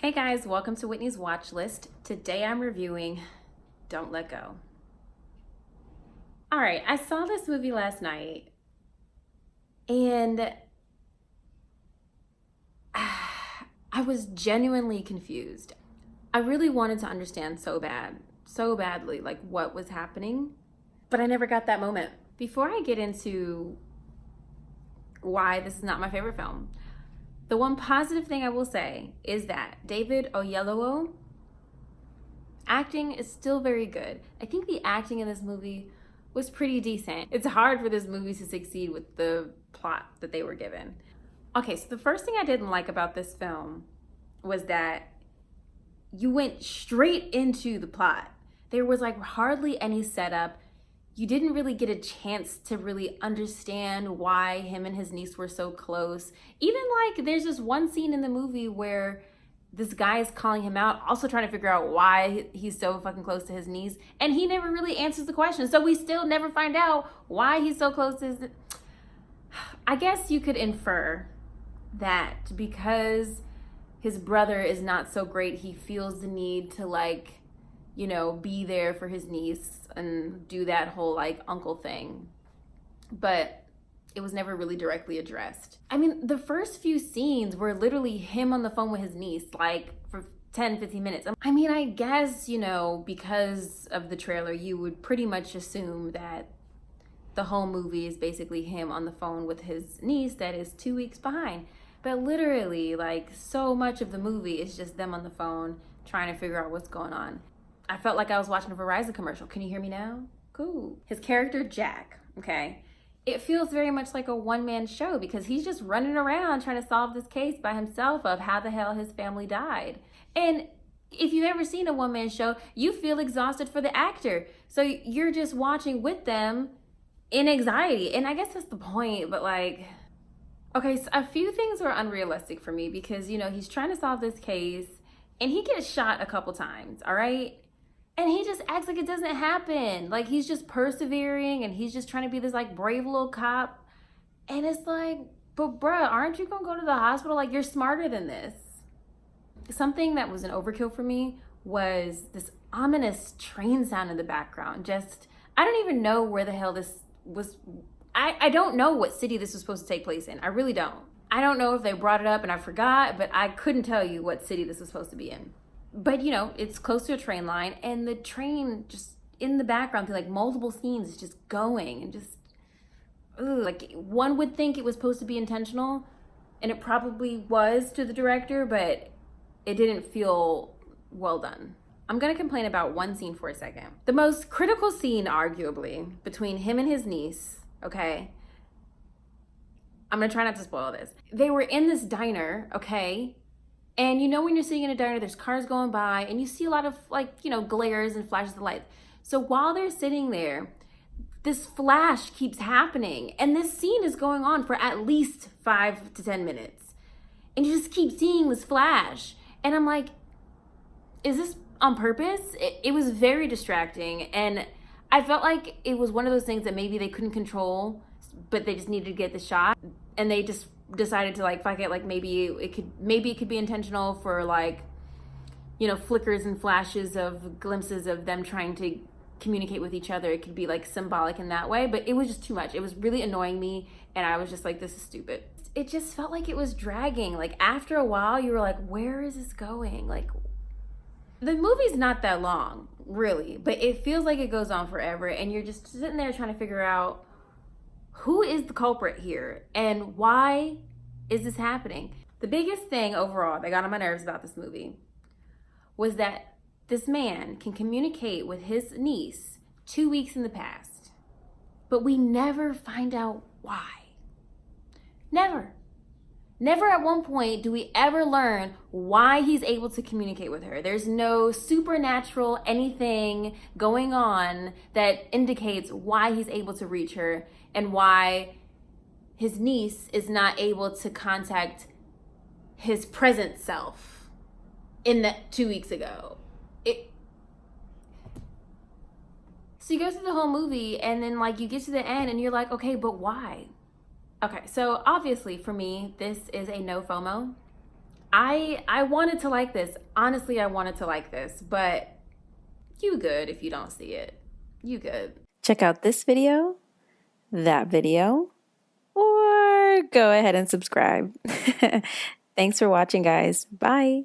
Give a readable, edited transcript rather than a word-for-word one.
Hey guys, welcome to Whitney's watch list. Today I'm reviewing Don't Let Go. All right, I saw this movie last night and I was genuinely confused. I really wanted to understand so badly, like what was happening, but I never got that moment. Before I get into why this is not my favorite film, the one positive thing I will say is that David Oyelowo acting is still very good. I think the acting in this movie was pretty decent. It's hard for this movie to succeed with the plot that they were given. Okay, so the first thing I didn't like about this film was that you went straight into the plot. There was like hardly any setup. You didn't really get a chance to really understand why him and his niece were so close. Even like there's this one scene in the movie where this guy is calling him out, also trying to figure out why he's so fucking close to his niece, and he never really answers the question. So we still never find out why he's so close to his... I guess you could infer that because his brother is not so great, he feels the need to like, you know, be there for his niece and do that whole like uncle thing. But it was never really directly addressed. I mean, the first few scenes were literally him on the phone with his niece, like for 10-15 minutes. I mean, I guess, you know, because of the trailer, you would pretty much assume that the whole movie is basically him on the phone with his niece that is 2 weeks behind. But literally, like, so much of the movie is just them on the phone trying to figure out what's going on. I felt like I was watching a Verizon commercial. Can you hear me now? Cool. His character, Jack, okay? It feels very much like a one-man show because he's just running around trying to solve this case by himself of how the hell his family died. And if you've ever seen a one-man show, you feel exhausted for the actor. So you're just watching with them in anxiety. And I guess that's the point, but like... Okay, so a few things were unrealistic for me because, you know, he's trying to solve this case and he gets shot a couple times, all right? And he just acts like it doesn't happen. Like he's just persevering and he's just trying to be this like brave little cop. And it's like, but bruh, aren't you gonna go to the hospital? Like you're smarter than this. Something that was an overkill for me was this ominous train sound in the background. Just, I don't even know where the hell this was. I don't know what city this was supposed to take place in. I really don't. I don't know if they brought it up and I forgot, but I couldn't tell you what city this was supposed to be in. But you know, it's close to a train line and the train just in the background through like multiple scenes is just going and just, like one would think it was supposed to be intentional and it probably was to the director, but it didn't feel well done. I'm gonna complain about one scene for a second. The most critical scene, arguably, between him and his niece, okay? I'm gonna try not to spoil this. They were in this diner, okay? And you know when you're sitting in a diner, there's cars going by and you see a lot of like, you know, glares and flashes of lights. So while they're sitting there, this flash keeps happening and this scene is going on for at least 5 to 10 minutes. And you just keep seeing this flash. And I'm like, is this on purpose? It was very distracting and I felt like it was one of those things that maybe they couldn't control, but they just needed to get the shot and they just decided to like, fuck it, like maybe it could be intentional for like, you know, flickers and flashes of glimpses of them trying to communicate with each other. It could be like symbolic in that way, but it was just too much. It was really annoying me and I was just like, this is stupid. It just felt like it was dragging. Like after a while you were like, where is this going? Like the movie's not that long, really, but it feels like it goes on forever and you're just sitting there trying to figure out who is the culprit here and why is this happening? The biggest thing overall that got on my nerves about this movie was that this man can communicate with his niece 2 weeks in the past, but we never find out why. Never. Never at one point do we ever learn why he's able to communicate with her. There's no supernatural anything going on that indicates why he's able to reach her and why his niece is not able to contact his present self in that 2 weeks ago. So you go through the whole movie and then like you get to the end and you're like, okay, but why? Okay, so obviously for me, this is a no FOMO. I wanted to like this. Honestly, I wanted to like this, but you good if you don't see it. You good. Check out this video, that video, or go ahead and subscribe. Thanks for watching, guys. Bye.